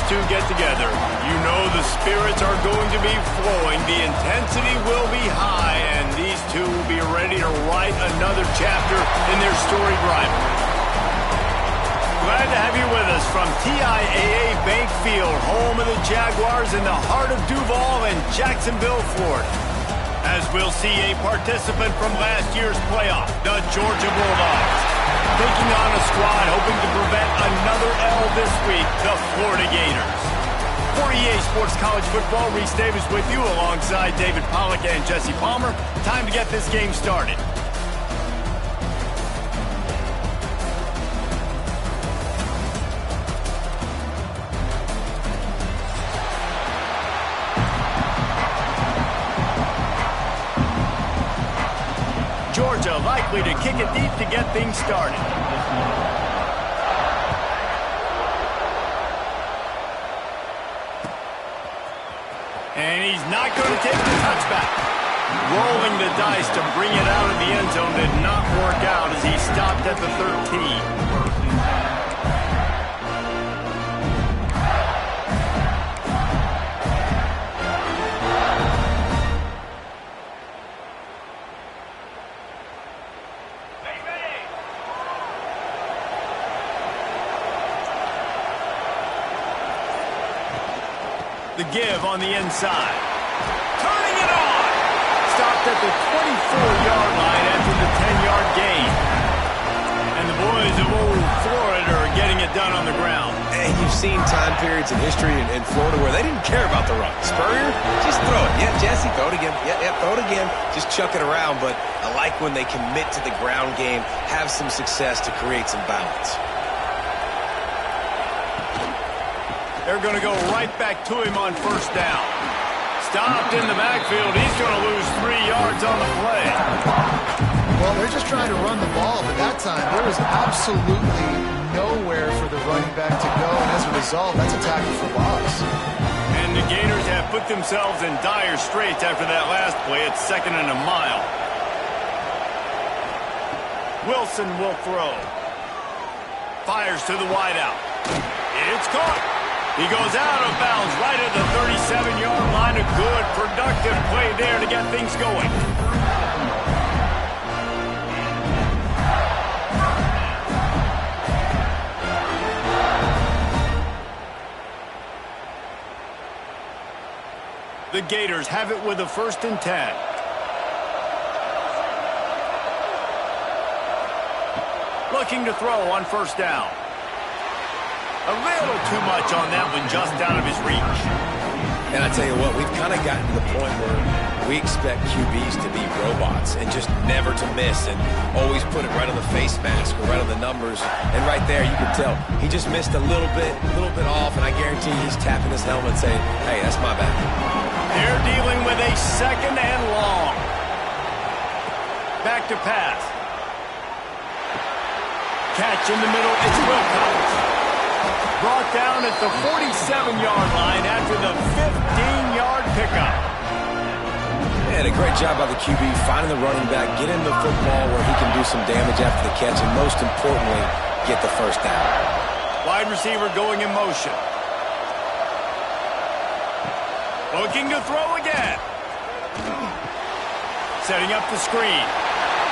two get together, you know the spirits are going to be flowing, the intensity will be high, and these two will be ready to write another chapter in their storied rivalry. Glad to have you with us from TIAA Bank Field, home of the Jaguars in the heart of Duval and Jacksonville, Florida. As we'll see a participant from last year's playoff, the Georgia Bulldogs, taking on a squad hoping to prevent another L this week, the Florida Gators. For EA Sports College Football, Reese Davis with you alongside David Pollack and Jesse Palmer. Time to get this game started. Georgia likely to kick it deep to get things started. And he's not going to take the touchback. Rolling the dice to bring it out of the end zone did not work out as he stopped at the 13. The give on the inside. Turning it on. Stopped at the 24-yard line after the 10-yard gain. And the boys of old Florida are getting it done on the ground. And you've seen time periods in history in Florida where they didn't care about the run. Spurrier, just throw it. Yeah, Jesse, throw it again. Yeah, throw it again. Just chuck it around. But I like when they commit to the ground game, have some success to create some balance. They're going to go right back to him on first down. Stopped in the backfield. He's going to lose 3 yards on the play. Well, they're just trying to run the ball, but that time there was absolutely nowhere for the running back to go, and as a result, that's a tackle for loss. And the Gators have put themselves in dire straits after that last play. It's 2nd and a mile. Wilson will throw. Fires to the wideout. It's caught. He goes out of bounds right at the 37-yard line. A good, productive play there to get things going. The Gators have it with a 1st and 10. Looking to throw on first down. A little too much on that one, just out of his reach. And I tell you what, we've kind of gotten to the point where we expect QBs to be robots and just never to miss and always put it right on the face mask or right on the numbers. And right there, you can tell he just missed a little bit off, and I guarantee he's tapping his helmet saying, hey, that's my bad. They're dealing with a 2nd and long. Back to pass. Catch in the middle, it's Wilcox. Brought down at the 47-yard line after the 15-yard pickup. And a great job by the QB finding the running back, get him the football where he can do some damage after the catch, and most importantly, get the first down. Wide receiver going in motion. Looking to throw again. Setting up the screen.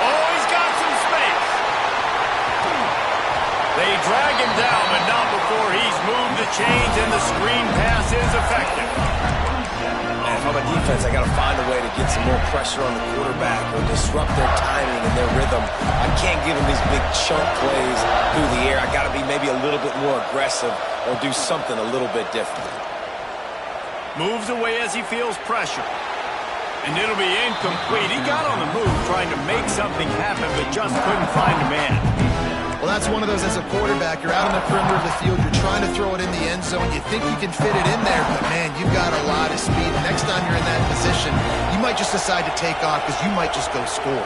Oh, he's got some space. They drag him down, but not before he's moved the chains, and the screen pass is effective. And if I'm a defense, I got to find a way to get some more pressure on the quarterback or disrupt their timing and their rhythm. I can't give them these big chunk plays through the air. I got to be maybe a little bit more aggressive or do something a little bit different. Moves away as he feels pressure. And it'll be incomplete. He got on the move trying to make something happen, but just couldn't find a man. Well, that's one of those as a quarterback. You're out on the perimeter of the field. You're trying to throw it in the end zone. You think you can fit it in there, but, man, you've got a lot of speed. The next time you're in that position, you might just decide to take off because you might just go score.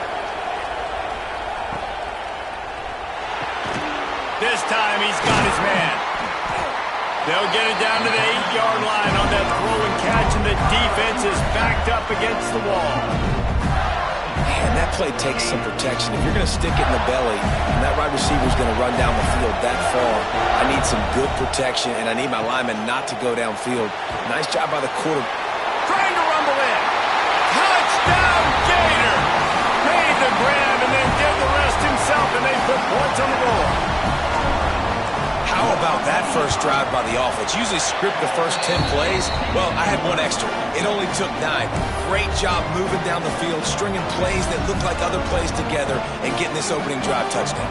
This time he's got his man. They'll get it down to the 8-yard line on that throw and catch, and the defense is backed up against the wall. And that play takes some protection. If you're going to stick it in the belly and that wide receiver is going to run down the field that far, I need some good protection, and I need my lineman not to go downfield. Nice job by the quarter. Trying to rumble in. Touchdown, Gator! Made the grab and then did the rest himself, and they put points on the board. How about that first drive by the offense? Usually script the first 10 plays. Well, I had one extra. It only took 9. Great job moving down the field, stringing plays that look like other plays together, and getting this opening drive touchdown.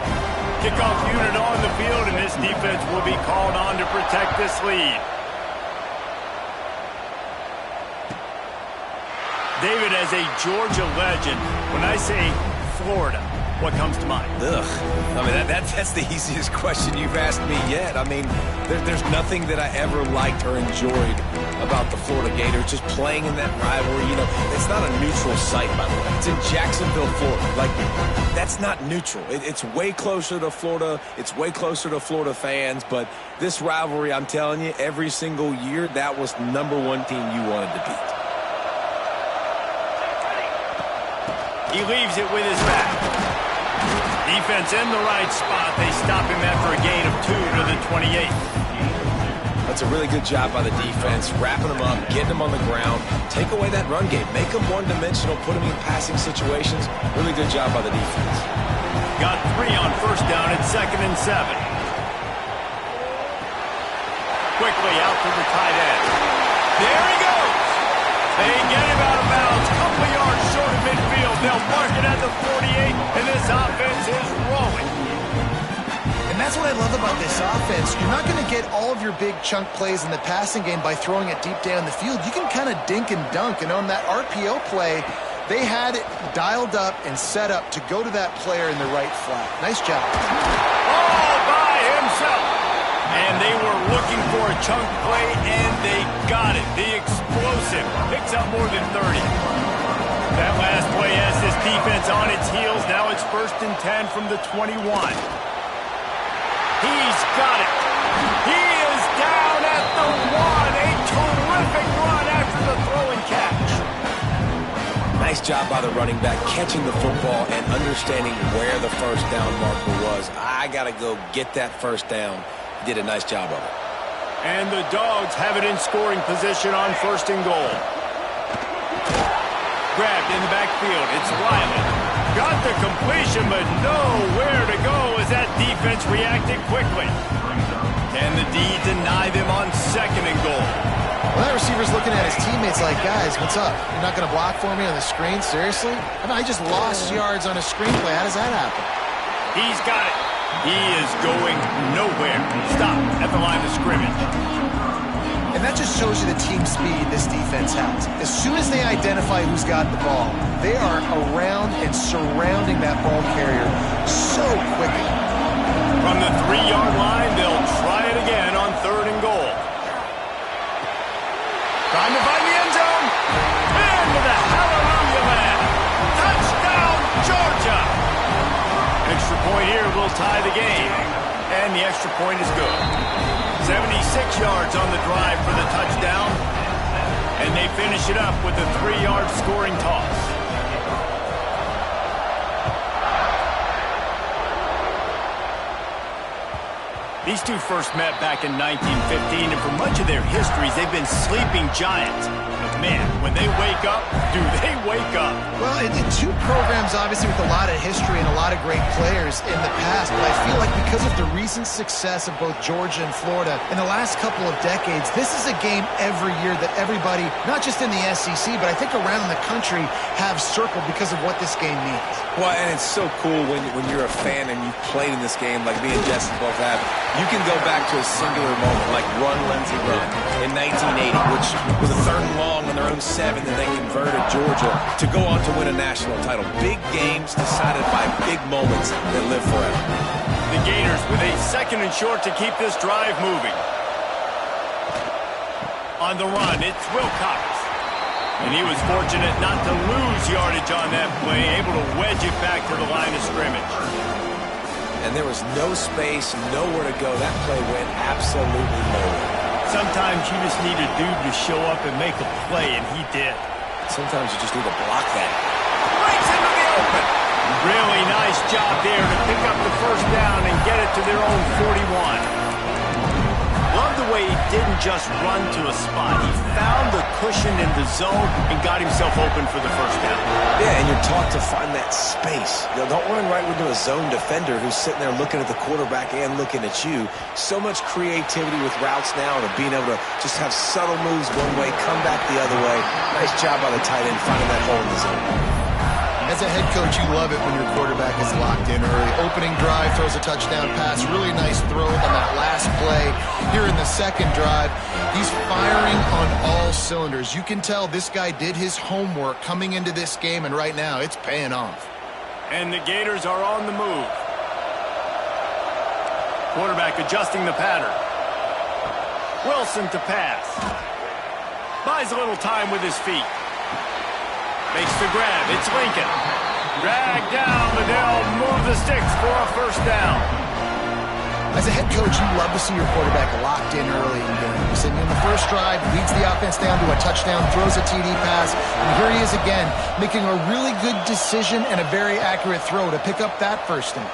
Kickoff unit on the field, and this defense will be called on to protect this lead. David, as a Georgia legend, when I say Florida, what comes to mind? Ugh. I mean, that's the easiest question you've asked me yet. I mean, there's nothing that I ever liked or enjoyed about the Florida Gators. Just playing in that rivalry, you know, it's not a neutral site, by the way. It's in Jacksonville, Florida. Like, that's not neutral. It's way closer to Florida. It's way closer to Florida fans. But this rivalry, I'm telling you, every single year, that was the #1 team you wanted to beat. He leaves it with his back. Defense in the right spot. They stop him after a gain of 2 to the 28. That's a really good job by the defense, wrapping them up, getting them on the ground, take away that run game, make them one-dimensional, put them in passing situations. Really good job by the defense. Got 3 on first down at 2nd and 7. Quickly out to the tight end. There he goes. They get him out of bounds. Couple of yards short of midfield. They'll mark it at the 48, and this offense is rolling. And that's what I love about this offense. You're not going to get all of your big chunk plays in the passing game by throwing it deep down the field. You can kind of dink and dunk. And on that RPO play, they had it dialed up and set up to go to that player in the right flat. Nice job. All by himself. And they were looking for a chunk play, and they got it. The explosive picks up more than 30. That last play has this defense on its heels. Now it's 1st and 10 from the 21. He's got it. He is down at the 1. A terrific run after the throw and catch. Nice job by the running back, catching the football and understanding where the first down marker was. I got to go get that first down. Did a nice job of it. And the Dogs have it in scoring position on 1st and goal. Grabbed in the backfield. It's Riley. Got the completion, but nowhere to go as that defense reacted quickly. Can the D deny them on 2nd and goal? Well, that receiver's looking at his teammates like, guys, what's up? You're not going to block for me on the screen? Seriously? I mean, I just lost yards on a screenplay. How does that happen? He's got it. He is going nowhere. Stop at the line of scrimmage. And that just shows you the team speed this defense has. As soon as they identify who's got the ball, they are around and surrounding that ball carrier so quickly. From the 3-yard line, they'll try it again on 3rd and goal. Trying to find the end zone. Into the hallelujah land. Touchdown, Georgia. Extra point here will tie the game. And the extra point is good. 76 yards on the drive for the touchdown. And they finish it up with a 3-yard scoring toss. These two first met back in 1915, and for much of their histories, they've been sleeping giants. But man, when they wake up, do they wake up? Well, in two programs, obviously, with a lot of history and a lot of great players in the past, but I feel like because of the recent success of both Georgia and Florida in the last couple of decades, this is a game every year that everybody, not just in the SEC, but I think around the country, have circled because of what this game means. Well, and it's so cool when you're a fan and you've played in this game like me and Jesse both have. You can go back to a singular moment like Run, Lindsey, Run in 1980, which was a 3rd and long on their own 7 that they converted Georgia to go on to win a national title. Big games decided by big moments that live forever. The Gators with a 2nd and short to keep this drive moving. On the run, it's Wilcox. And he was fortunate not to lose yardage on that play, able to wedge it back to the line of scrimmage. And there was no space, nowhere to go. That play went absolutely nowhere. Sometimes you just need a dude to show up and make a play, and he did. Sometimes you just need to block that. Breaks into the open. Really nice job there to pick up the first down and get it to their own 41. Love the way he didn't just run to a spot. He found the cushion in the zone and got himself open for the first down. Yeah, and you're taught to find that space. You know, don't run right into a zone defender who's sitting there looking at the quarterback and looking at you. So much creativity with routes now and being able to just have subtle moves one way, come back the other way. Nice job by the tight end finding that hole in the zone. As a head coach, you love it when your quarterback is locked in early. Opening drive, throws a touchdown pass. Really nice throw on that last play. Here in the second drive, he's firing on all cylinders. You can tell this guy did his homework coming into this game, and right now it's paying off. And the Gators are on the move. Quarterback adjusting the pattern. Wilson to pass. Buys a little time with his feet. Makes the grab. It's Lincoln. Drag down, but they'll move the sticks for a first down. As a head coach, you love to see your quarterback locked in early in games. And in the first drive, leads the offense down to a touchdown, throws a TD pass, and here he is again, making a really good decision and a very accurate throw to pick up that first down.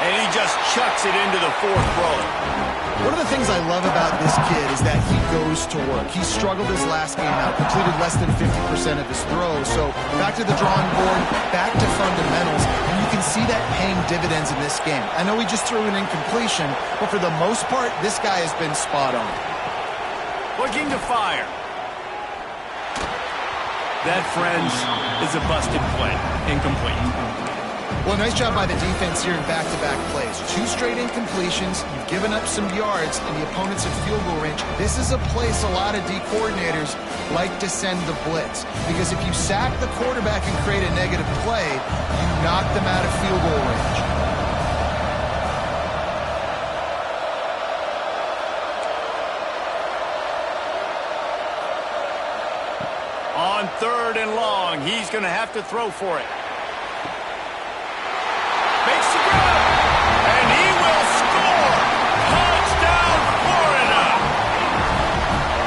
And he just chucks it into the fourth row. One of the things I love about this kid is that he goes to work. He struggled his last game out, completed less than 50% of his throws. So back to the drawing board, back to fundamentals, and you can see that paying dividends in this game. I know he just threw an incompletion, but for the most part, this guy has been spot on. Looking to fire. That, friends, is a busted play. Incomplete. Well, nice job by the defense here in back-to-back plays. 2 straight incompletions, you've given up some yards, and the opponent's in field goal range. This is a place a lot of D coordinators like to send the blitz, because if you sack the quarterback and create a negative play, you knock them out of field goal range. On 3rd and long, he's going to have to throw for it. Makes the grab, and he will score! Touchdown, Florida!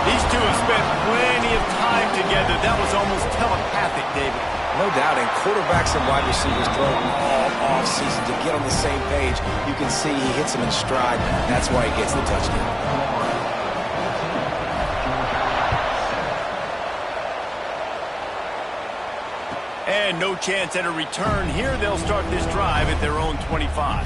These two have spent plenty of time together. That was almost telepathic, David. No doubt, and quarterbacks and wide receivers throw all off-season to get on the same page. You can see he hits them in stride. That's why he gets the touchdown. And no chance at a return here. They'll start this drive at their own 25.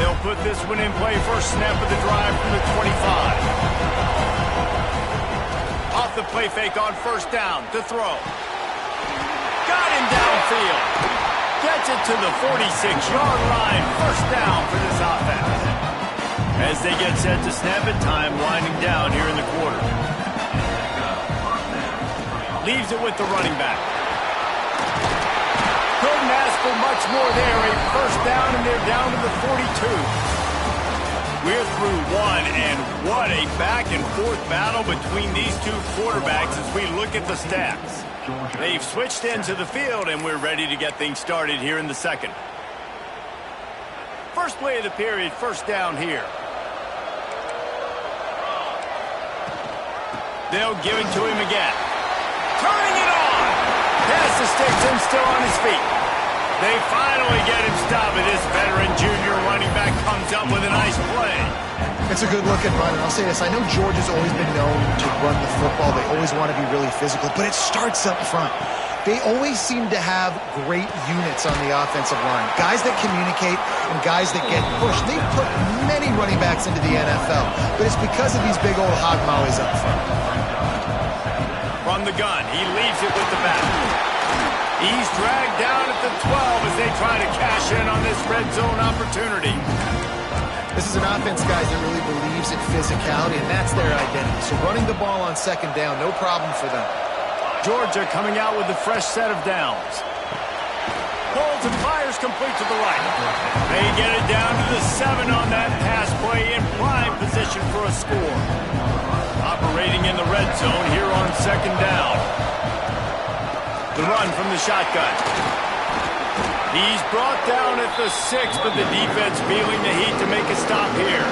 They'll put this one in play. First snap of the drive from the 25. Off the play fake on first down to throw. Got him downfield. Gets it to the 46-yard line. First down for this offense. As they get set to snap it, time winding down here in the quarter. Leaves it with the running back. Couldn't ask for much more there. A first down, and they're down to the 42. We're through one, and what a back-and-forth battle between these two quarterbacks as we look at the stats. They've switched into the field, and we're ready to get things started here in the second. First play of the period, first down here. They'll give it to him again. Turning it on. Pass the sticks and still on his feet. They finally get him stopped, and this veteran junior running back comes up with a nice play. It's a good looking run, and I'll say this. I know Georgia's always been known to run the football. They always want to be really physical, but it starts up front. They always seem to have great units on the offensive line. Guys that communicate and guys that get pushed. They've put many running backs into the NFL, but it's because of these big old hog mollies up front. From the gun, he leaves it with the back. He's dragged down at the 12 as they try to cash in on this red zone opportunity. This is an offense, guys, that really believes in physicality, and that's their identity. So running the ball on second down, no problem for them. Georgia coming out with a fresh set of downs. Holds and fires complete to the right. They get it down to the 7 on that pass play in prime position for a score. Operating in the red zone here on second down. The run from the shotgun. He's brought down at the 6, but the defense feeling the heat to make a stop here.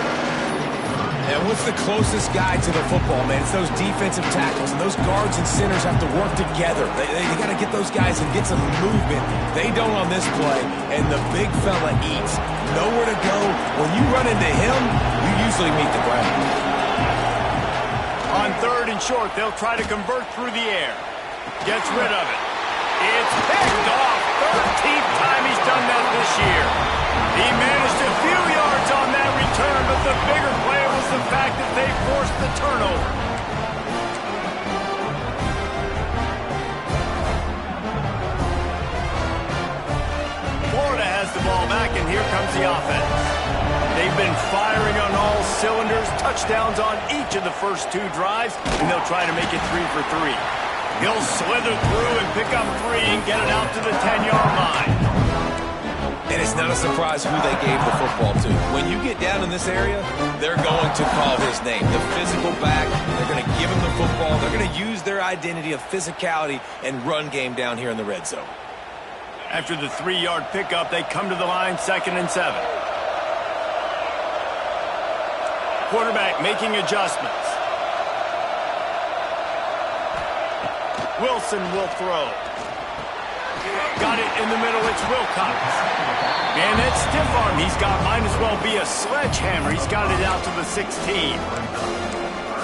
And what's the closest guy to the football, man? It's those defensive tackles, and those guards and centers have to work together. They got to get those guys and get some movement. They don't on this play, and the big fella eats. Nowhere to go. When you run into him, you usually meet the ground. On 3rd and short, they'll try to convert through the air. Gets rid of it. It's picked off. 13th time he's done that this year. He managed a few yards on that return, but the bigger play was the fact that they forced the turnover. Florida has the ball back, and here comes the offense. They've been firing on all cylinders, touchdowns on each of the first 2 drives, and they'll try to make it 3 for 3. He'll slither through and pick up 3 and get it out to the 10-yard line. And it's not a surprise who they gave the football to. When you get down in this area, they're going to call his name. The physical back, they're going to give him the football. They're going to use their identity of physicality and run game down here in the red zone. After the 3-yard pickup, they come to the line, 2nd and 7. Quarterback making adjustments. Wilson will throw. Got it in the middle. It's Wilcox. And that stiff arm he's got might as well be a sledgehammer. He's got it out to the 16.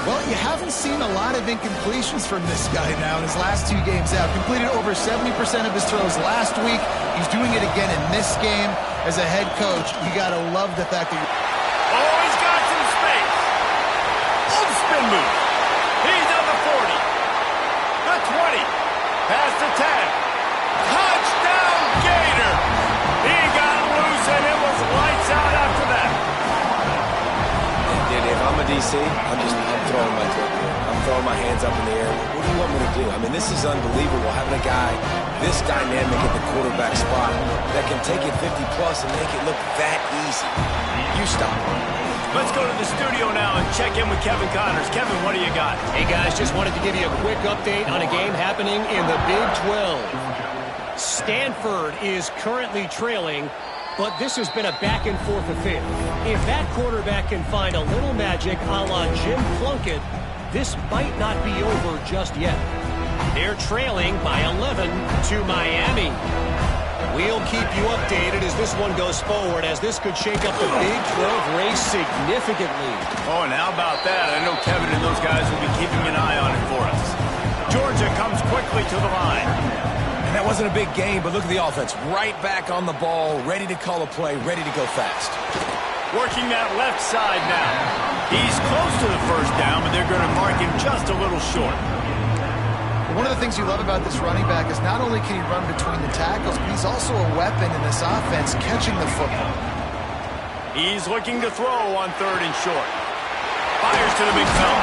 Well, you haven't seen a lot of incompletions from this guy now in his last 2 games out. Completed over 70% of his throws last week. He's doing it again in this game. As a head coach, you got to love the fact that... Oh, he's got some space. Oh, spin move. He's on the 40. The 20. Past the 10. Touchdown, Gator. He got loose, and it was lights out after that. Dude, if I'm a DC, I'm throwing my foot here. I'm throwing my hands up in the air. What do you want me to do? I mean, this is unbelievable, having a guy this dynamic at the quarterback spot that can take it 50-plus and make it look that easy. You stop. Let's go to the studio now and check in with Kevin Connors. Kevin, what do you got? Hey, guys, just wanted to give you a quick update on a game happening in the Big 12. Stanford is currently trailing, but this has been a back-and-forth affair. If that quarterback can find a little magic a la Jim Plunkett, this might not be over just yet. They're trailing by 11 to Miami. We'll keep you updated as this one goes forward, as this could shake up the Big 12 race significantly. Oh, and how about that? I know Kevin and those guys will be keeping an eye on it for us. Georgia comes quickly to the line. And that wasn't a big game, but look at the offense. Right back on the ball, ready to call a play, ready to go fast. Working that left side now. He's close to the first down, but they're going to mark him just a little short. One of the things you love about this running back is not only can he run between the tackles, but he's also a weapon in this offense, catching the football. He's looking to throw on 3rd and short. Fires to the big fella.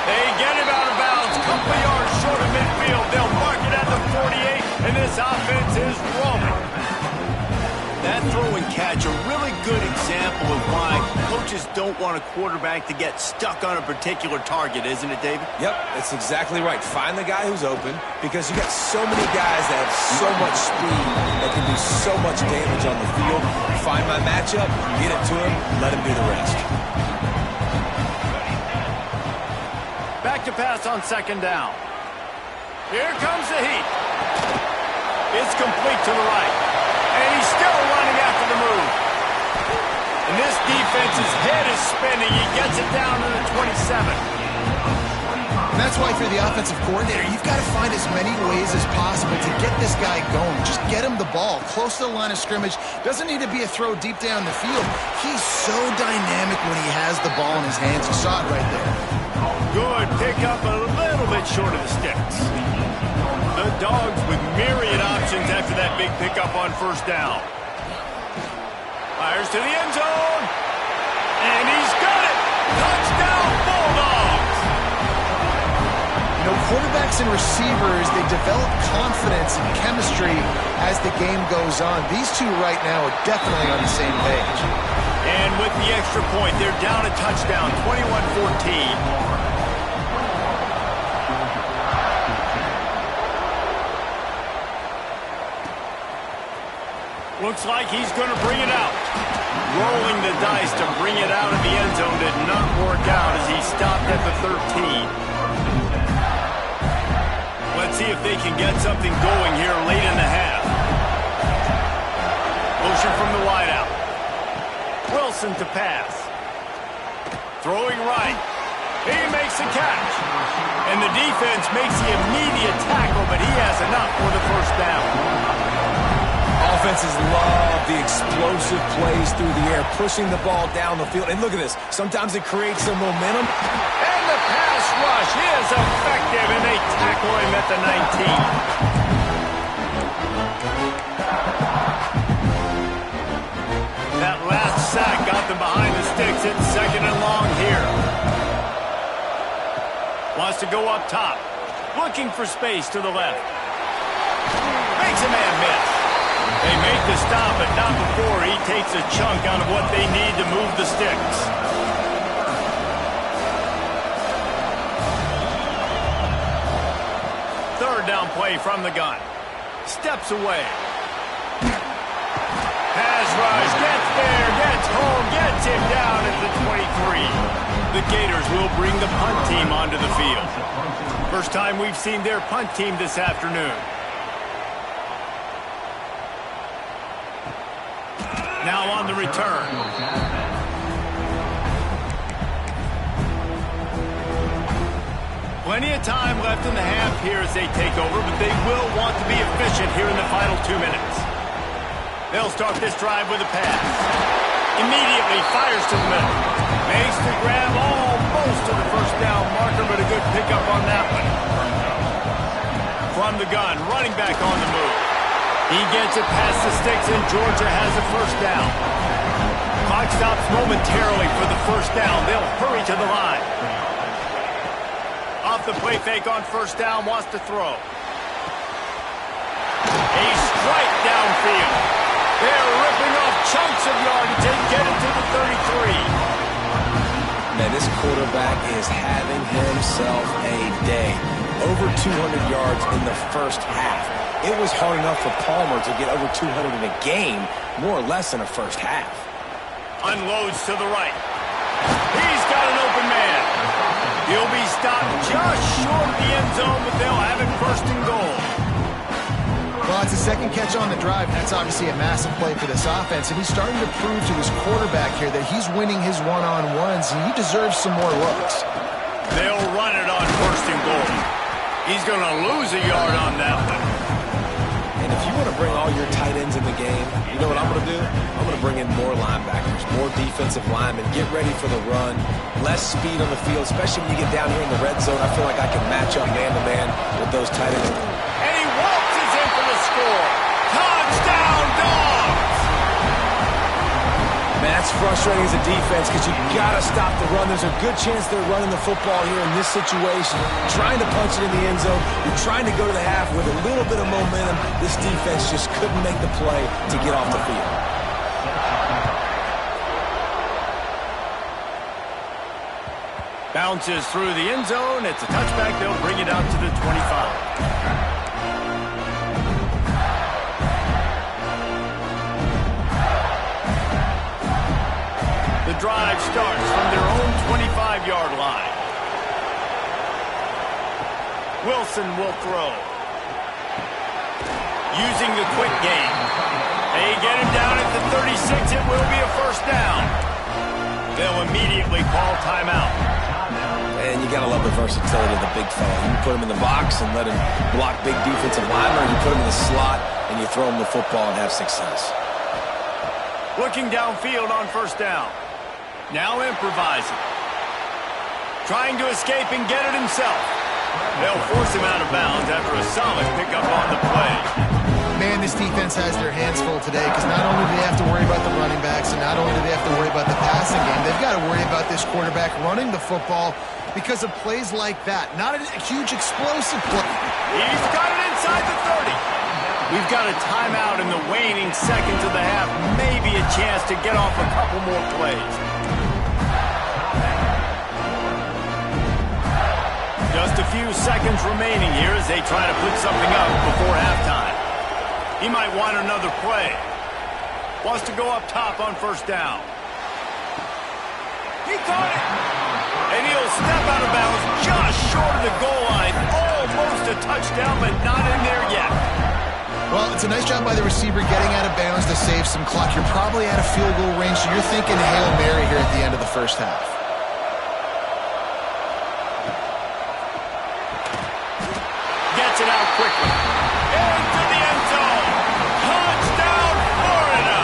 They get him out of bounds, couple of yards short of midfield. They'll mark it at the 48, and this offense is rolling. That throw and catch, a really good example of why coaches don't want a quarterback to get stuck on a particular target, isn't it, David? Yep, that's exactly right. Find the guy who's open, because you got so many guys that have so much speed that can do so much damage on the field. Find my matchup, get it to him, let him do the rest. Back to pass on 2nd down. Here comes the heat. It's complete to the right. And he's still running after the move. And this defense's head is spinning. He gets it down to the 27. And that's why if you're the offensive coordinator, you've got to find as many ways as possible to get this guy going. Just get him the ball close to the line of scrimmage. Doesn't need to be a throw deep down the field. He's so dynamic when he has the ball in his hands. You saw it right there. Good pick up, a little bit short of the sticks. The Dogs with myriad options after that big pickup on 1st down. Fires to the end zone. And he's got it. Touchdown, Bulldogs. You know, quarterbacks and receivers, they develop confidence and chemistry as the game goes on. These two right now are definitely on the same page. And with the extra point, they're down a touchdown, 21-14. Looks like he's going to bring it out. Rolling the dice to bring it out of the end zone did not work out as he stopped at the 13. Let's see if they can get something going here late in the half. Motion from the wideout. Wilson to pass. Throwing right. He makes the catch. And the defense makes the immediate tackle, but he has enough for the first down. Offenses love the explosive plays through the air, pushing the ball down the field. And look at this. Sometimes it creates some momentum. And the pass rush is effective, and they tackle him at the 19. That last sack got them behind the sticks. It's second and long here. Wants to go up top. Looking for space to the left. Makes a man miss. They make the stop, but not before he takes a chunk out of what they need to move the sticks. Third down play from the gun. Steps away. Pass rush, gets there, gets home, gets him down at the 23. The Gators will bring the punt team onto the field. First time we've seen their punt team this afternoon. Now on the return. Plenty of time left in the half here as they take over, but they will want to be efficient here in the final 2 minutes. They'll start this drive with a pass. Immediately fires to the middle. Makes the grab almost to the first down marker, but a good pickup on that one. From the gun, running back on the move. He gets it past the sticks, and Georgia has a first down. Clock stops momentarily for the first down. They'll hurry to the line. Off the play fake on first down, wants to throw. A strike downfield. They're ripping off chunks of yardage and get it to the 33. Man, this quarterback is having himself a day. Over 200 yards in the first half. It was hard enough for Palmer to get over 200 in a game, more or less in a first half. Unloads to the right. He's got an open man. He'll be stopped just short of the end zone, but they'll have it first and goal. Well, it's a second catch on the drive, and that's obviously a massive play for this offense. And he's starting to prove to his quarterback here that he's winning his one-on-ones, and he deserves some more looks. They'll run it on first and goal. He's going to lose a yard on that one. And if you want to bring all your tight ends in the game, you know what I'm going to do? I'm going to bring in more linebackers, more defensive linemen, get ready for the run, less speed on the field, especially when you get down here in the red zone. I feel like I can match up man-to-man with those tight ends. And he waltzes in for the score. Touchdown, Dogs! Man, that's frustrating as a defense because you got to stop the run. There's a good chance they're running the football here in this situation, trying to punch it in the end zone. You're trying to go to the half with a little bit of momentum. This defense just couldn't make the play to get off the field. Bounces through the end zone. It's a touchback. They'll bring it out to the 25. The drive starts from their own 25-yard line. Wilson will throw. Using the quick game. They get him down at the 36. It will be a first down. They'll immediately call timeout. And you got to love the versatility of the big fella. You put him in the box and let him block big defensive linemen, or you put him in the slot and you throw him the football and have success. Looking downfield on first down. Now improvising. Trying to escape and get it himself. They'll force him out of bounds after a solid pickup on the play. Man, this defense has their hands full today because not only do they have to worry about the running backs and not only do they have to worry about the passing game, they've got to worry about this quarterback running the football because of plays like that. Not a huge explosive play. He's got it inside the 30. We've got a timeout in the waning seconds of the half. Maybe a chance to get off a couple more plays. Just a few seconds remaining here as they try to put something up before halftime. He might want another play. Wants to go up top on first down. He caught it. And he'll step out of bounds just short of the goal line. Almost a touchdown, but not in there yet. Well, it's a nice job by the receiver getting out of bounds to save some clock. You're probably out of field goal range, so you're thinking Hail Mary here at the end of the first half. Gets it out quickly. Into the end zone. Touchdown, Florida.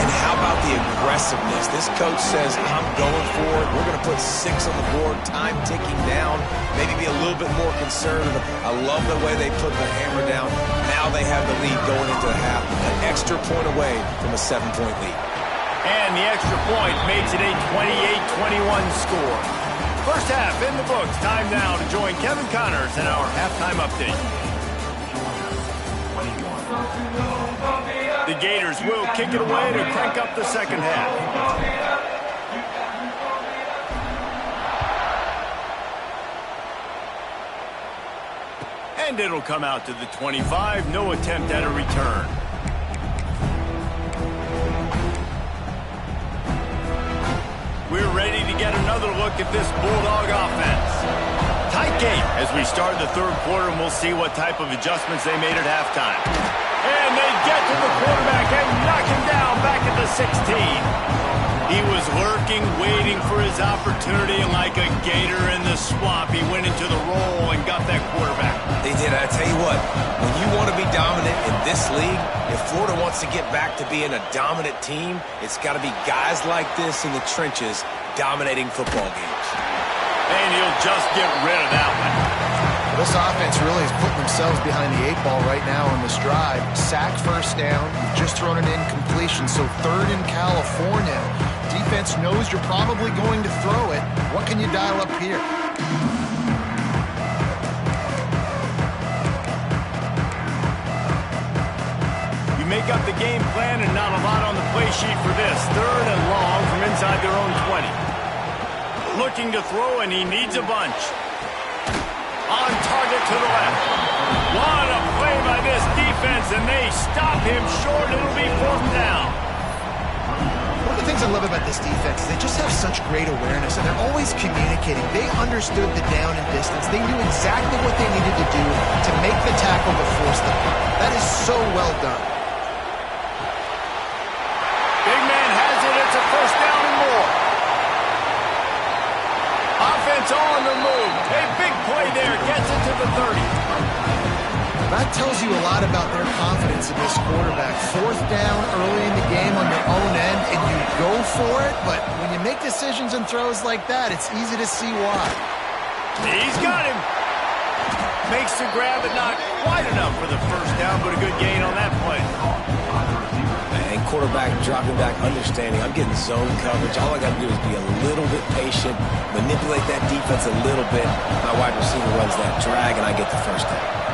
And how about the aggressiveness? This coach says, I'm going for it. We're going to put 6 on the board, time ticking down, maybe be a little bit more conservative. I love the way they put the hammer down. Now they have the lead going into the half, an extra point away from a 7-point lead. And the extra point makes it a 28-21 score. First half in the books. Time now to join Kevin Connors in our halftime update. The Gators will kick it away to crank up the second half. And it'll come out to the 25. No attempt at a return. We're ready to get another look at this Bulldog offense. Tight game as we start the third quarter, and we'll see what type of adjustments they made at halftime. And they get to the quarterback and knock him down back at the 16. He was lurking, waiting for his opportunity, and like a gator in the swamp, he went into the roll and got that quarterback. They did. I tell you what, when you want to be dominant in this league, if Florida wants to get back to being a dominant team, it's got to be guys like this in the trenches dominating football games. And he'll just get rid of that one. This offense really is putting themselves behind the 8 ball right now on this drive. Sack first down. You've just thrown an incompletion, so third in California. Defense knows you're probably going to throw it. What can you dial up here? You make up the game plan and not a lot on the play sheet for this. Third and long from inside their own 20. Looking to throw, and he needs a bunch. On target to the left. What a play by this defense, and they stop him short. It'll be 4th down. One of the things I love about this defense is they just have such great awareness, and they're always communicating. They understood the down and distance. They knew exactly what they needed to do to make the tackle to force the punt. That is so well done. Big man has it. It's a 1st down and more. Offense on the move. A big play there. Gets it to the 30. That tells you a lot about their confidence in this quarterback. 4th down early in the game on your own end, and you go for it, but when you make decisions and throws like that, it's easy to see why. He's got him. Makes the grab, but not quite enough for the 1st down, but a good gain on that play. And quarterback dropping back, understanding I'm getting zone coverage. All I got to do is be a little bit patient, manipulate that defense a little bit. My wide receiver runs that drag, and I get the 1st down.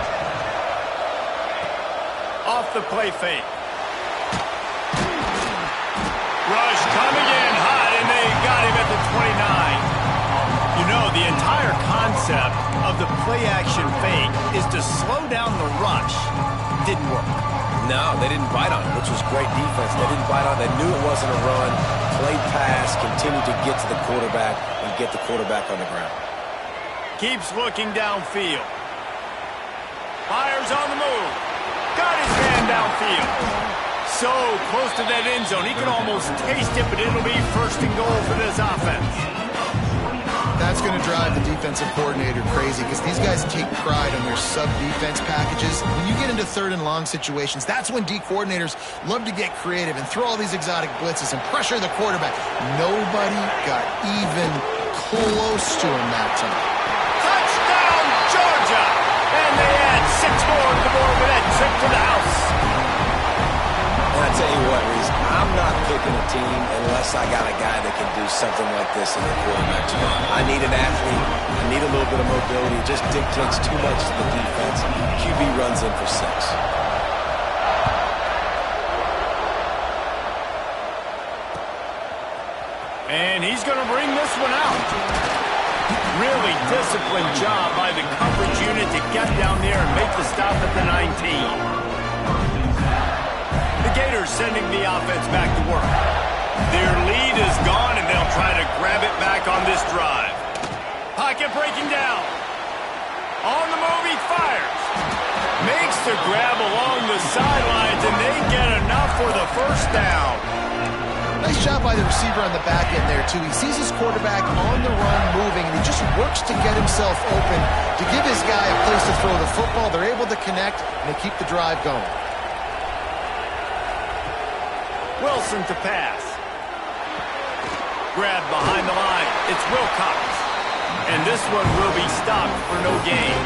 Off the play fake. Rush coming in hot, and they got him at the 29. You know, the entire concept of the play-action fake is to slow down the rush. Didn't work. No, they didn't bite on it, which was great defense. They didn't bite on it. They knew it wasn't a run. Played pass, continued to get to the quarterback and get the quarterback on the ground. Keeps looking downfield. Fires on the move. Got his man downfield. So close to that end zone. He can almost taste it, but it'll be 1st and goal for this offense. That's going to drive the defensive coordinator crazy because these guys take pride on their sub-defense packages. When you get into 3rd and long situations, that's when D coordinators love to get creative and throw all these exotic blitzes and pressure the quarterback. Nobody got even close to him that time. Touchdown, Georgia! And they add 6 more to the board with that trip to the house. And I tell you what, Reese, I'm not picking a team unless I got a guy that can do something like this in the quarterback spot. I need an athlete. I need a little bit of mobility. It just dictates too much to the defense. QB runs in for 6. And he's going to bring this one out. Really disciplined job by the coverage unit to get down there and make the stop at the 19. The Gators sending the offense back to work. Their lead is gone, and they'll try to grab it back on this drive. Pocket breaking down. On the move, he fires. Makes the grab along the sidelines, and they get enough for the first down. Nice job by the receiver on the back end there, too. He sees his quarterback on the run moving, and he just works to get himself open to give his guy a place to throw the football. They're able to connect, and they keep the drive going. Wilson to pass. Grab behind the line. It's Wilcox. And this one will be stopped for no gain.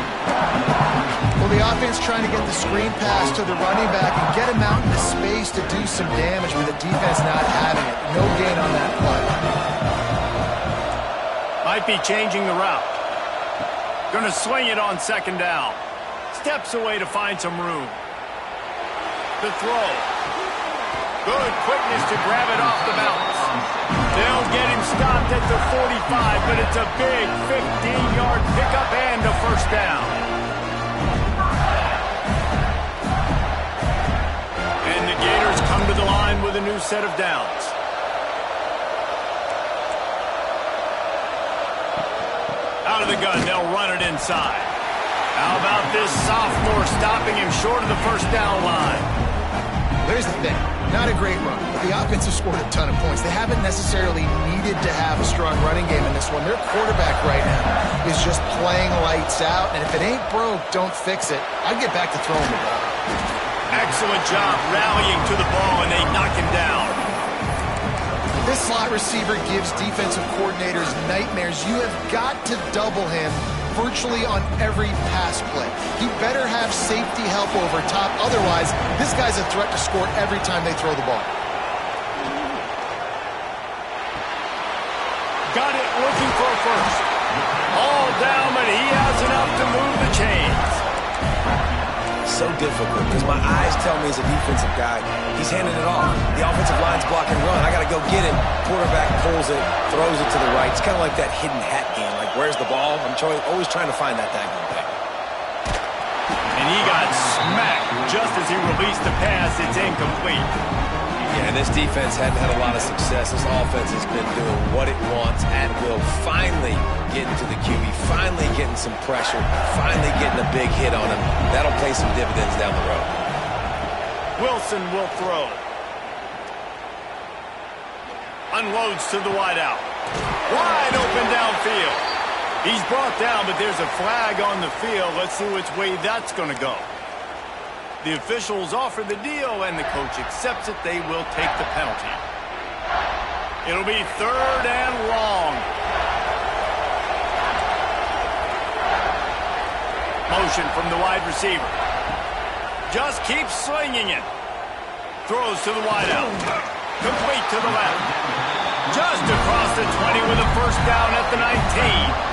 Well, the offense trying to get the screen pass to the running back and get him out into space to do some damage, but the defense not having it. No gain on that play. Might be changing the route. Gonna swing it on second down. Steps away to find some room. The throw. Good quickness to grab it off the bounce. They'll get him stopped at the 45, but it's a big 15-yard pickup and a first down. And the Gators come to the line with a new set of downs. Out of the gun, they'll run it inside. How about this sophomore stopping him short of the first down line? Here's the thing. Not a great run, but the offense has scored a ton of points. They haven't necessarily needed to have a strong running game in this one. Their quarterback right now is just playing lights out, and if it ain't broke, don't fix it. I'd get back to throwing the ball. Excellent job rallying to the ball, and they knock him down. This slot receiver gives defensive coordinators nightmares. You have got to double him virtually on every pass play. He better have safety help over top. Otherwise, this guy's a threat to score every time they throw the ball. Got it looking for a first. All down, but he has enough to move the chains. So difficult because my eyes tell me as a defensive guy, he's handing it off. The offensive line's blocking run. I got to go get him. Quarterback pulls it, throws it to the right. It's kind of like that hidden hat game. Like, where's the ball? I'm always trying to find that daggone thing. And he got smacked just as he released the pass. It's incomplete. Yeah, and this defense hadn't had a lot of success. This offense has been doing what it wants at will. Finally getting to the QB, finally getting some pressure, finally getting a big hit on him. That'll pay some dividends down the road. Wilson will throw. Unloads to the wideout. Wide open downfield. He's brought down, but there's a flag on the field. Let's see which way that's going to go. The officials offer the deal, and the coach accepts it. They will take the penalty. It'll be 3rd and long. Motion from the wide receiver. Just keeps slinging it. Throws to the wideout. Complete to the left. Just across the 20 with a first down at the 19.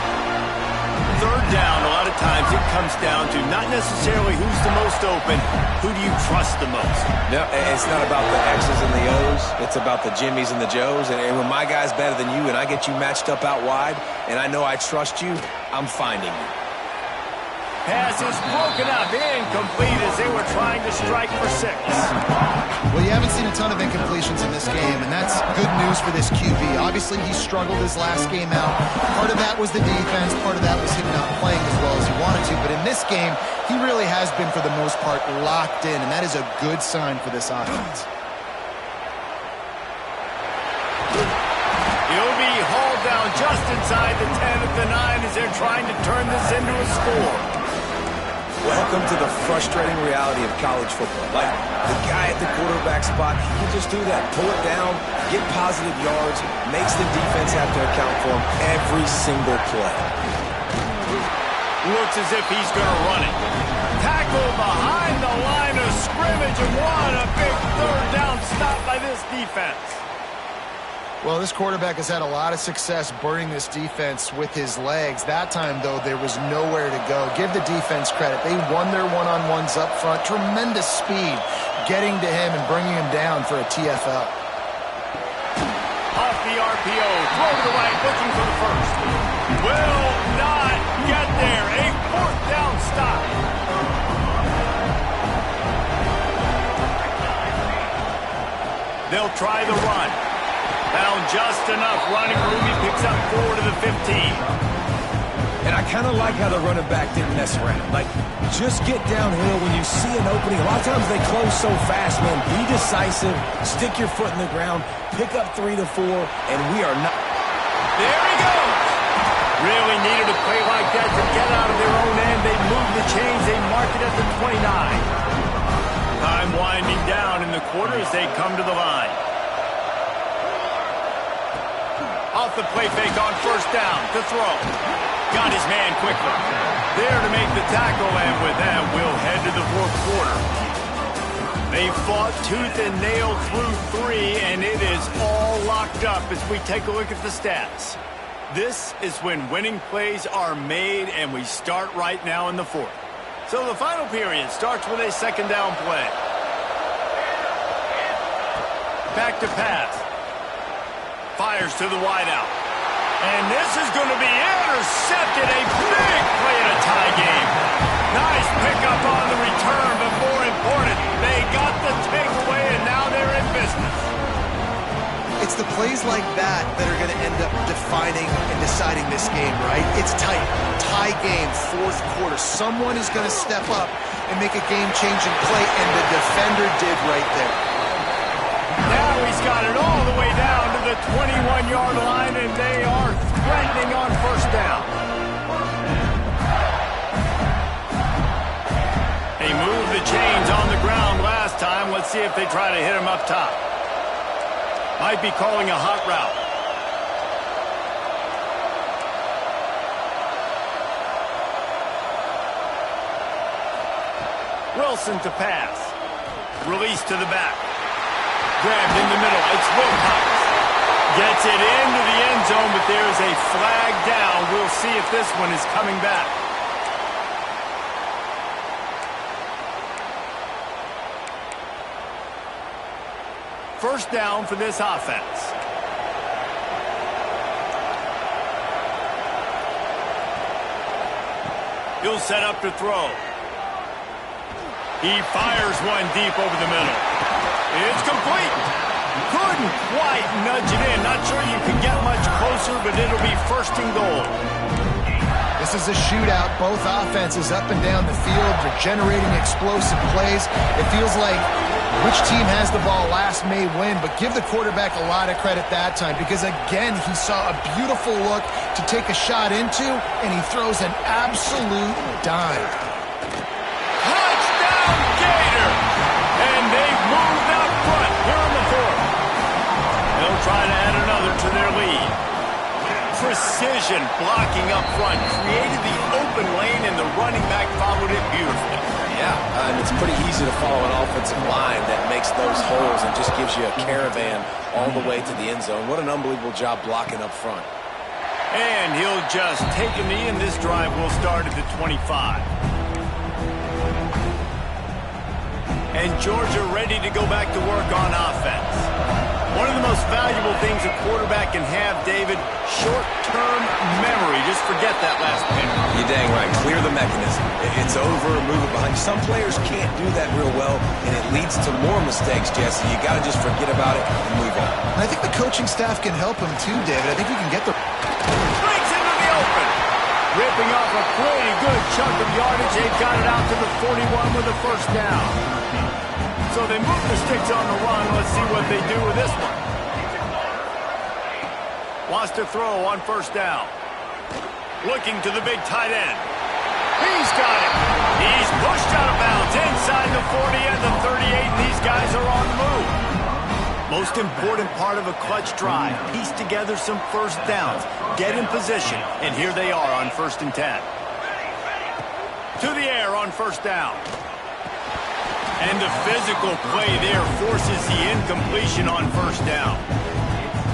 3rd down, a lot of times it comes down to not necessarily who's the most open, who do you trust the most? No, it's not about the X's and the O's. It's about the Jimmies and the Joes. And when my guy's better than you and I get you matched up out wide and I know I trust you, I'm finding you. Pass is broken up, incomplete as they were trying to strike for 6. Well, you haven't seen a ton of incompletions in this game, and that's good news for this QB. Obviously, he struggled his last game out. Part of that was the defense. Part of that was him not playing as well as he wanted to. But in this game, he really has been, for the most part, locked in, and that is a good sign for this offense. He'll be hauled down just inside the 10 at the 9 as they're trying to turn this into a score. Welcome to the frustrating reality of college football. Like, the guy at the quarterback spot, he can just do that. Pull it down, get positive yards, makes the defense have to account for him every single play. Looks as if he's going to run it. Tackle behind the line of scrimmage, and what a big 3rd down stop by this defense. Well, this quarterback has had a lot of success burning this defense with his legs. That time, though, there was nowhere to go. Give the defense credit. They won their one-on-ones up front. Tremendous speed getting to him and bringing him down for a TFL. Off the RPO, throw to the right, looking for the first. Will not get there. A 4th down stop. They'll try the run. Found just enough running room. He picks up 4 to the 15. And I kind of like how the running back didn't mess around. Like, just get downhill when you see an opening. A lot of times they close so fast, man. Be decisive, stick your foot in the ground, pick up 3 to 4, and we are not. There he goes. Really needed a play like that to get out of their own end. They move the chains. They mark it at the 29. Time winding down in the quarter as they come to the line. Off the play fake on first down to throw. Got his man quickly. There to make the tackle, and with that, we'll head to the fourth quarter. They fought tooth and nail through 3, and it is all locked up as we take a look at the stats. This is when winning plays are made, and we start right now in the fourth. So the final period starts with a second down play. Back to pass. Fires to the wideout. And this is going to be intercepted. A big play in a tie game. Nice pickup on the return, but more important, they got the takeaway, and now they're in business. It's the plays like that that are going to end up defining and deciding this game, right? It's tight. Tie game, fourth quarter. Someone is going to step up and make a game-changing play, and the defender did right there. Now he's got it all the way down to the 21-yard line, and they are threatening on first down. They moved the chains on the ground last time. Let's see if they try to hit him up top. Might be calling a hot route. Wilson to pass. Release to the back. Grabbed in the middle. It's Wilcox. Gets it into the end zone, but there's a flag down. We'll see if this one is coming back. First down for this offense. He'll set up to throw. He fires one deep over the middle. It's complete. Couldn't quite nudge it in. Not sure you can get much closer, but it'll be first and goal. This is a shootout. Both offenses up and down the field. They're generating explosive plays. It feels like which team has the ball last may win, but give the quarterback a lot of credit that time because, again, he saw a beautiful look to take a shot into, and he throws an absolute dime. Touchdown, Gator! And they've moved out front here in the fourth. They'll try to add another to their lead. Precision blocking up front created the open lane, and the running back followed it beautifully. Yeah, and it's pretty easy to follow an offensive line that makes those holes and just gives you a caravan all the way to the end zone. What an unbelievable job blocking up front. And he'll just take a knee, and this drive will start at the 25. And Georgia ready to go back to work on offense. One of the most valuable things a quarterback can have, David, short-term memory. Just forget that last pick. You're dang right. Clear the mechanism. It's over, move it behind. Some players can't do that real well, and it leads to more mistakes, Jesse. You got to just forget about it and move on. And I think the coaching staff can help him too, David. I think he can get the... Breaks into the open. Ripping off a pretty good chunk of yardage. They got it out to the 41 with a first down. So they move the sticks on the run. Let's see what they do with this one. Wants to throw on first down. Looking to the big tight end. He's got it. He's pushed out of bounds inside the 40 and the 38, and these guys are on the move. Most important part of a clutch drive. Piece together some first downs. Get in position, and here they are on 1st and 10. To the air on first down. And the physical play there forces the incompletion on first down.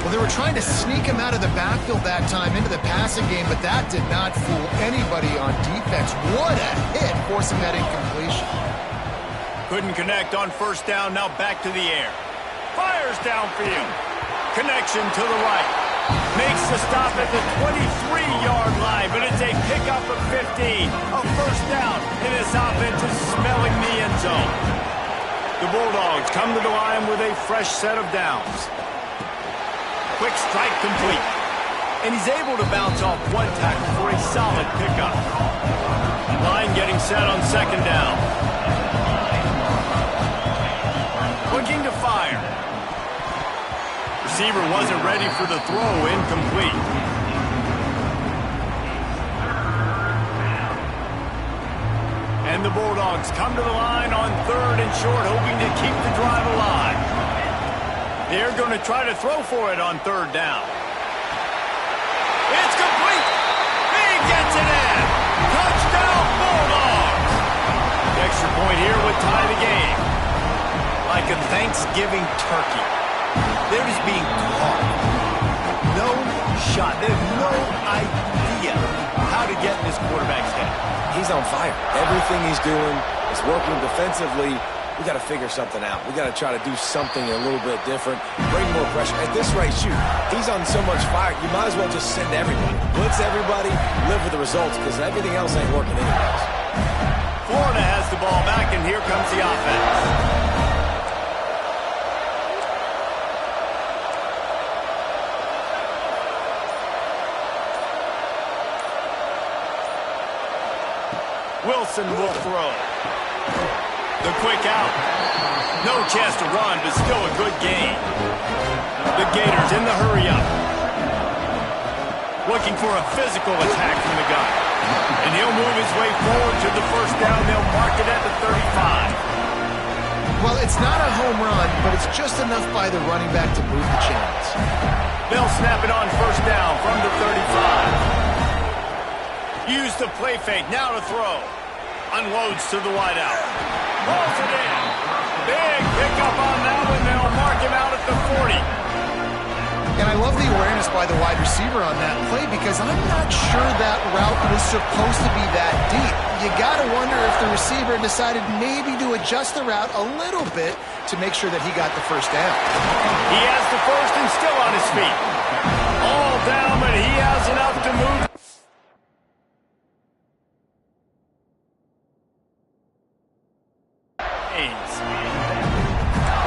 Well, they were trying to sneak him out of the backfield that time into the passing game, but that did not fool anybody on defense. What a hit, forcing that incompletion. Couldn't connect on first down, now back to the air. Fires downfield. Connection to the right. Makes the stop at the 23-yard line, but it's a pickup of 15. A first down, and this offense is smelling the end zone. The Bulldogs come to the line with a fresh set of downs. Quick strike complete. And he's able to bounce off one tackle for a solid pickup. Line getting set on second down. Looking to fire. Receiver wasn't ready for the throw, incomplete. And the Bulldogs come to the line on third and short, hoping to keep the drive alive. They're going to try to throw for it on third down. It's complete. He gets it in. Touchdown, Bulldogs. The extra point here would tie the game. Like a Thanksgiving turkey. They're just being caught. No shot. They have no idea how to get in this quarterback's head. He's on fire. Everything he's doing is working defensively. We got to figure something out. We got to try to do something a little bit different, bring more pressure. At this rate, shoot, he's on so much fire, you might as well just send everybody. Blitz everybody, live with the results, because everything else ain't working anyways. Florida has the ball back, and here comes the offense. Wilson will throw. The quick out. No chance to run, but still a good gain. The Gators in the hurry-up. Looking for a physical attack from the gun. And he'll move his way forward to the first down. They'll mark it at the 35. Well, it's not a home run, but it's just enough by the running back to move the chains. They'll snap it on first down from the 35. Use the play fake. Now to throw. Unloads to the wideout. Rolls it in. Big pickup on that one. They'll mark him out at the 40. And I love the awareness by the wide receiver on that play because I'm not sure that route was supposed to be that deep. You got to wonder if the receiver decided maybe to adjust the route a little bit to make sure that he got the first down. He has the first and still on his feet. All down, but he has enough to move.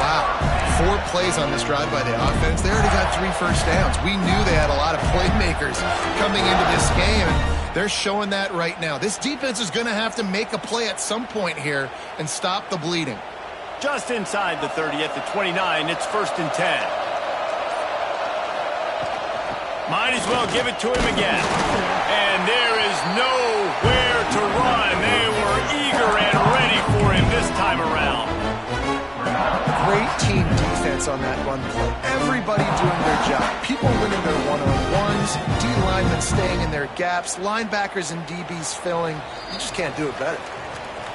Wow, 4 plays on this drive by the offense. They already got 3 first downs. We knew they had a lot of playmakers coming into this game, and they're showing that right now. This defense is going to have to make a play at some point here and stop the bleeding. Just inside the 30 at the 29, it's first and 10. Might as well give it to him again. And there is nowhere to run. They were eager and ready for him this time around. Great team defense on that run play. Everybody doing their job. People winning their one-on-ones, D-linemen staying in their gaps, linebackers and DBs filling. You just can't do it better.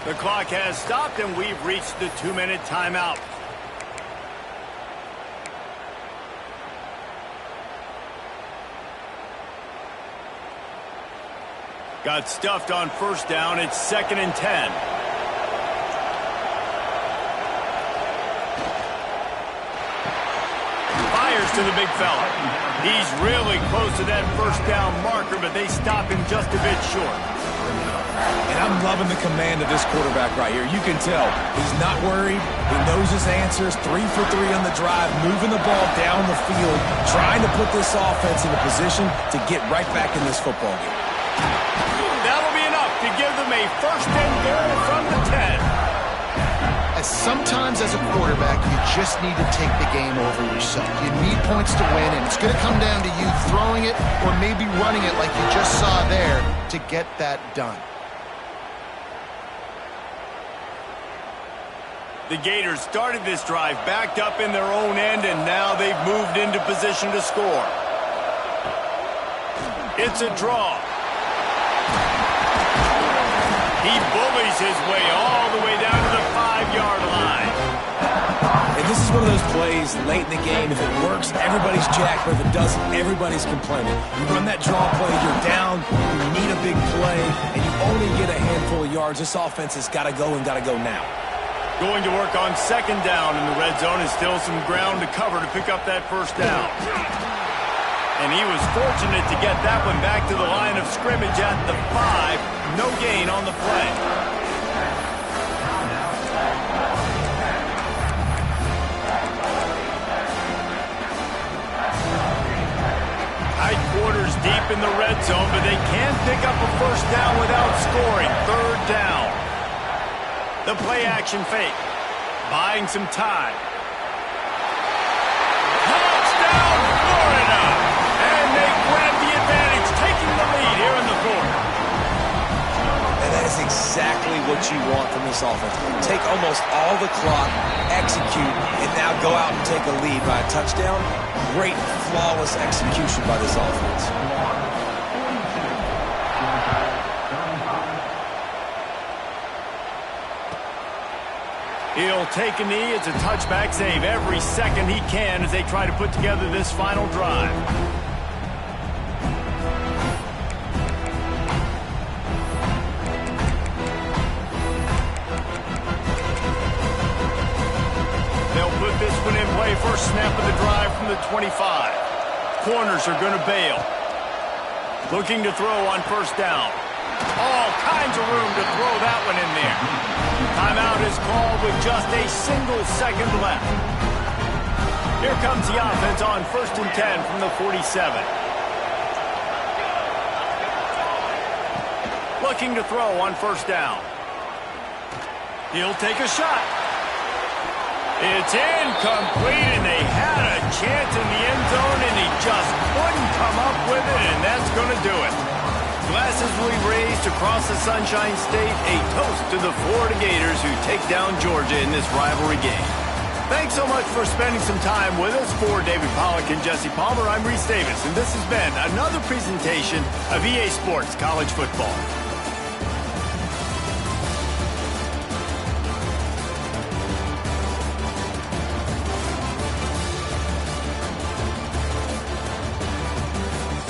The clock has stopped, and we've reached the 2-minute timeout. Got stuffed on first down. It's 2nd and 10. Fires to the big fella. He's really close to that first down marker, but they stop him just a bit short. And I'm loving the command of this quarterback right here. You can tell he's not worried. He knows his answers. 3 for 3 on the drive, moving the ball down the field, trying to put this offense in a position to get right back in this football game. That'll be enough to give them a first and goal from the 10. As sometimes as a quarterback, you just need to take the game over yourself. You need points to win, and it's going to come down to you throwing it or maybe running it like you just saw there to get that done. The Gators started this drive backed up in their own end, and now they've moved into position to score. It's a draw. He bullies his way all the way down to the 5-yard line. And this is one of those plays late in the game. If it works, everybody's jacked, but if it doesn't, everybody's complaining. You run that draw play, you're down, you need a big play, and you only get a handful of yards. This offense has got to go and got to go now. Going to work on second down in the red zone, and still some ground to cover to pick up that first down. And he was fortunate to get that one back to the line of scrimmage at the 5. No gain on the play. zone, but they can't pick up a first down without scoring. Third down. The play action fake. Buying some time. Touchdown, Florida! And they grab the advantage, taking the lead here in the fourth. And that is exactly what you want from this offense. Take almost all the clock, execute, and now go out and take a lead by a touchdown. Great, flawless execution by this offense. He'll take a knee. It's a touchback save every second he can as they try to put together this final drive. They'll put this one in play. First snap of the drive from the 25. Corners are going to bail. Looking to throw on first down. All kinds of room to throw that one in there. Timeout is called with just a single second left. Here comes the offense on 1st and 10 from the 47. Looking to throw on first down. He'll take a shot. It's incomplete, and they had a chance in the end zone, and he just couldn't come up with it, and that's going to do it. Glasses will be raised across the Sunshine State, a toast to the Florida Gators who take down Georgia in this rivalry game. Thanks so much for spending some time with us. For David Pollack and Jesse Palmer, I'm Reese Davis, and this has been another presentation of EA Sports College Football.